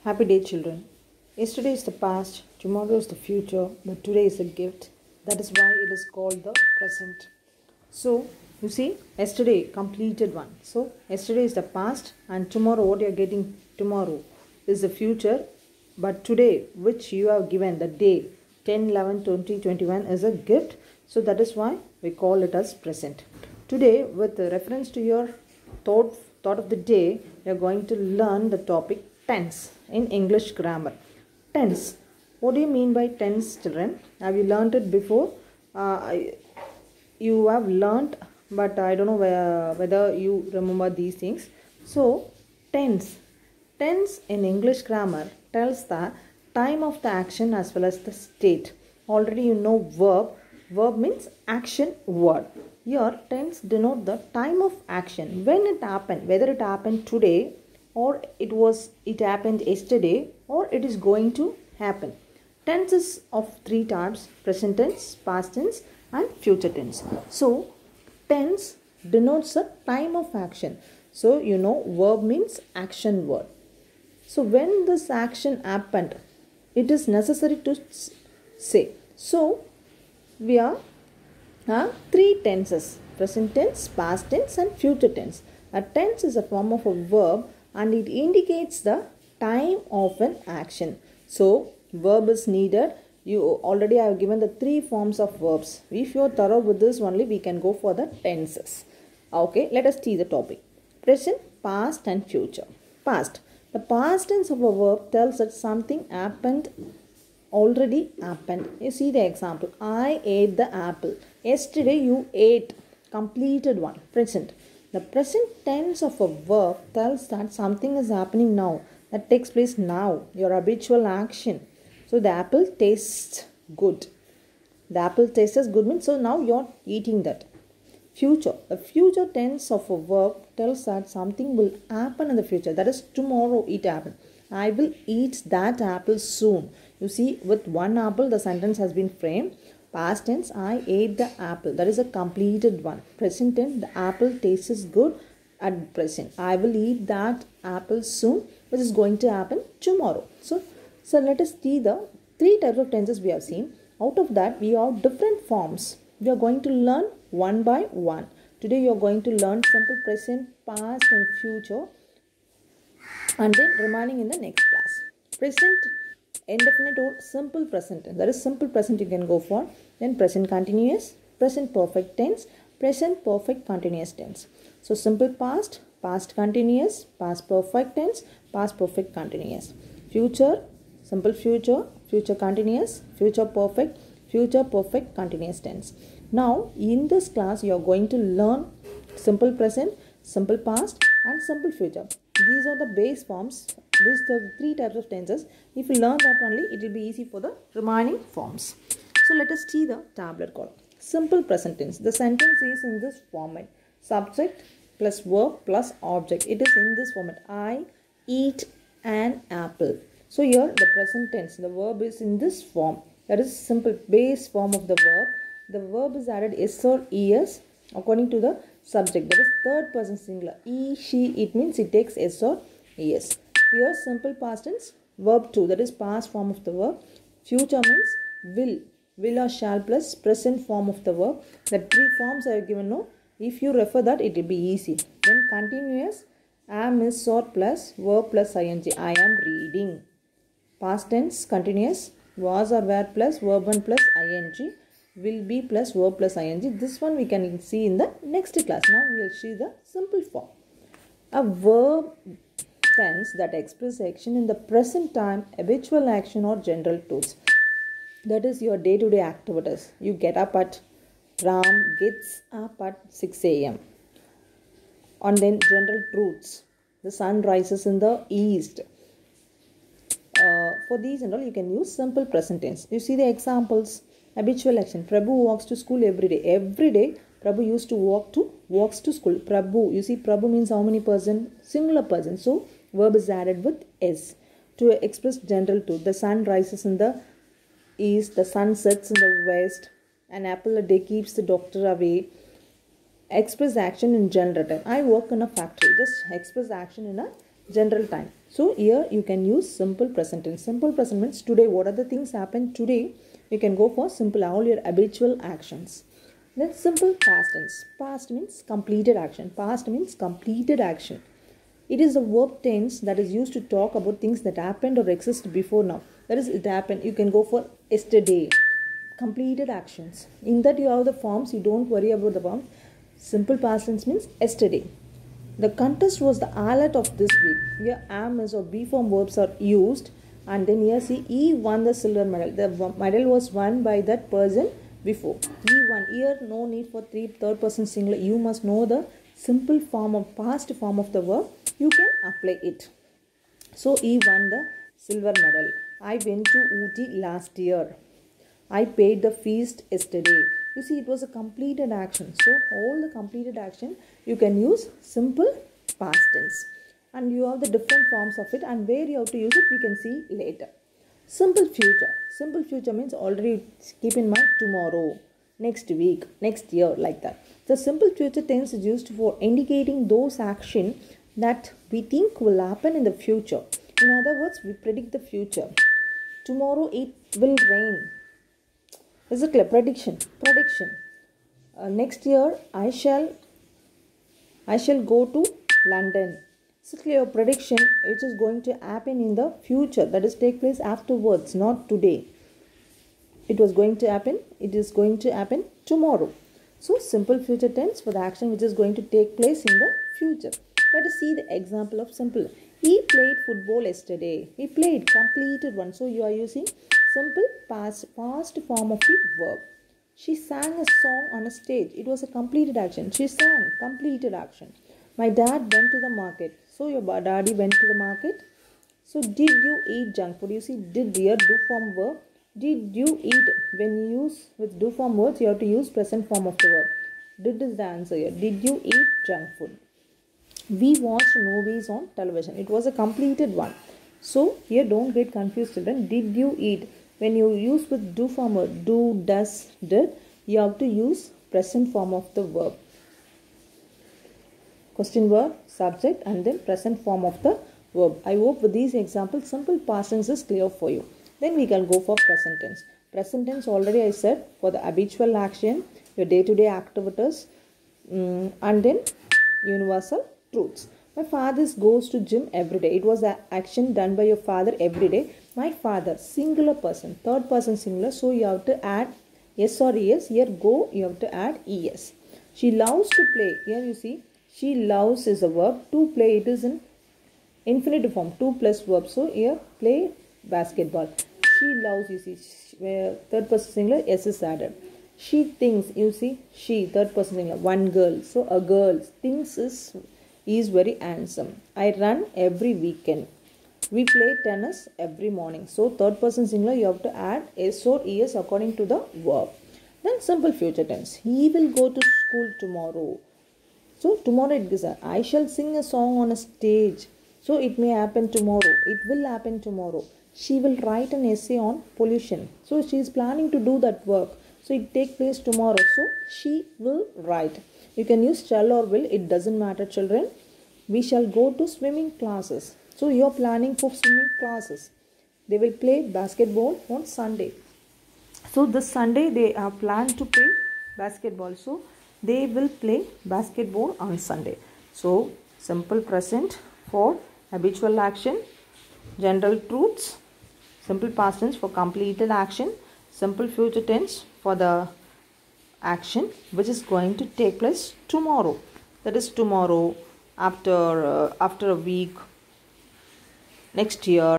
Happy day, children. Yesterday is the past, tomorrow is the future, but today is a gift. That is why it is called the present. So, you see, yesterday completed one. So, yesterday is the past, and tomorrow, what you are getting tomorrow is the future. But today, which you have given, the day 10, 11, 20, 21 is a gift. So, that is why we call it as present. Today, with reference to your thought of the day, we are going to learn the topic tense in English grammar. Tense. What do you mean by tense, children? Have you learned it before? You have learned, but I don't know whether you remember these things. So, tense. Tense in English grammar tells the time of the action as well as the state. Already you know verb. Verb means action word. Here tense denote the time of action. When it happened, whether it happened today or it happened yesterday or it is going to happen. Tense is of three types: present tense, past tense and future tense. So tense denotes the time of action. So you know verb means action word. So when this action happened, it is necessary to say. So we have three tenses: present tense, past tense and future tense. A tense is a form of a verb and it indicates the time of an action. So verb is needed. You already have given the three forms of verbs. If you are thorough with this only, we can go for the tenses. Okay, let us see the topic. Present, past and future. Past. The past tense of a verb tells that something already happened. You see the example. I ate the apple. Yesterday you ate. Completed one. Present. The present tense of a verb tells that something is happening now. That takes place now. Your habitual action. So the apple tastes good. The apple tastes good means so now you are eating that. Future. The future tense of a verb tells that something will happen in the future. That is tomorrow it happened. I will eat that apple soon. You see, with one apple the sentence has been framed. Past tense, I ate the apple. That is a completed one. Present tense, the apple tastes good at present. I will eat that apple soon, which is going to happen tomorrow. So let us see the three types of tenses we have seen. Out of that, we have different forms. We are going to learn one by one. Today, you are going to learn simple present, past and future, and then remaining in the next class. Present, indefinite or simple present. That is simple present you can go for. Then present continuous, present perfect tense, present perfect continuous tense. So simple past, past continuous, past perfect tense, past perfect continuous. Future, simple future, future continuous, future perfect continuous tense. Now in this class you are going to learn simple present, simple past and simple future. These are the base forms. These are the three types of tenses. If you learn that only, it will be easy for the remaining forms. So let us see the tablet called simple present tense. The sentence is in this format: subject plus verb plus object. It is in this format: I eat an apple. So here the present tense, the verb is in this form. That is simple base form of the verb. The verb is added s or es according to the subject. That is third person singular. He, she, it means it takes s or es. Here simple past tense, verb 2, that is past form of the verb. Future means will or shall plus present form of the verb. The three forms I have given now. If you refer that, it will be easy. Then continuous, am, is, or plus verb plus ing. I am reading. Past tense continuous, was or were plus verb 1 plus ing, will be plus verb plus ing. This one we can see in the next class. Now we will see the simple form. A verb tense that expresses action in the present time, habitual action or general truths. That is your day-to-day activities. You get up at Ram gets up at 6 a.m. And then general truths. The sun rises in the east. For these and all, you can use simple present tense. You see the examples. Habitual action. Prabhu walks to school every day. Every day, Prabhu used to walks to school. Prabhu. You see, Prabhu means how many person? Singular person. So, verb is added with s. To express general truth. The sun rises in the east. The sun sets in the west. An apple a day keeps the doctor away. Express action in general time. I work in a factory. Just express action in a general time. So here you can use simple present tense. Simple present means today. What are the things happened today? You can go for simple, all your habitual actions. Then simple past tense. Past means completed action. Past means completed action. It is a verb tense that is used to talk about things that happened or exist before now. That is, it happened. You can go for yesterday. Completed actions. In that you have the forms. You don't worry about the forms. Simple past tense means yesterday. The contest was the highlight of this week. Here am is or be form verbs are used, and then here see he won the silver medal. The medal was won by that person before. He won. Here no need for third person singular. You must know the simple form of past form of the verb. You can apply it. So he won the silver medal. I went to Ooty last year. I paid the feast yesterday. You see, it was a completed action. So all the completed action you can use simple past tense. And you have the different forms of it, and where you have to use it we can see later. Simple future. Simple future means already keep in mind tomorrow, next week, next year, like that. The simple future tense is used for indicating those actions that we think will happen in the future. In other words, we predict the future. Tomorrow it will rain. Is it clear? Prediction. Next year I shall go to London. This is clear. Prediction which is going to happen in the future, that is take place afterwards, not today. It was going to happen. It is going to happen tomorrow. So simple future tense for the action which is going to take place in the future. Let us see the example of simple. He played football yesterday. He played, completed one. So you are using simple past form of the verb. She sang a song on a stage. It was a completed action. She sang, completed action. My dad went to the market. So your daddy went to the market. So did you eat junk food? You see, did here do form verb. Did you eat? When you use with do form words, you have to use present form of the verb. Did is the answer here. Did you eat junk food? We watched movies on television. It was a completed one. So here don't get confused, children. Did you eat? When you use with do form verb, do, does, did, you have to use present form of the verb. Question verb, subject, and then present form of the verb. I hope with these examples, simple past tense is clear for you. Then we can go for present tense. Present tense already I said for the habitual action, your day-to-day activities, and then universal truths. My father goes to gym every day. It was an action done by your father every day. My father, singular person, third person singular. So you have to add yes or es. Here go, you have to add es. She loves to play. Here you see, she loves is a verb. To play, it is in infinitive form. To plus verb. So here play basketball. She loves, you see, third person singular, s is added. She thinks, you see, she, third person singular, one girl. So a girl thinks is very handsome. I run every weekend. We play tennis every morning. So third person singular, you have to add s or es according to the verb. Then simple future tense. He will go to school tomorrow. So tomorrow it is I shall sing a song on a stage. So it may happen tomorrow. It will happen tomorrow. She will write an essay on pollution. So she is planning to do that work. So it takes place tomorrow. So she will write. You can use shall or will. It doesn't matter, children. We shall go to swimming classes. So you are planning for swimming classes. They will play basketball on Sunday. So this Sunday they are planned to play basketball. So they will play basketball on Sunday. So simple present for habitual action, general truths, simple past tense for completed action, simple future tense for the action which is going to take place tomorrow. That is tomorrow, after a week, next year.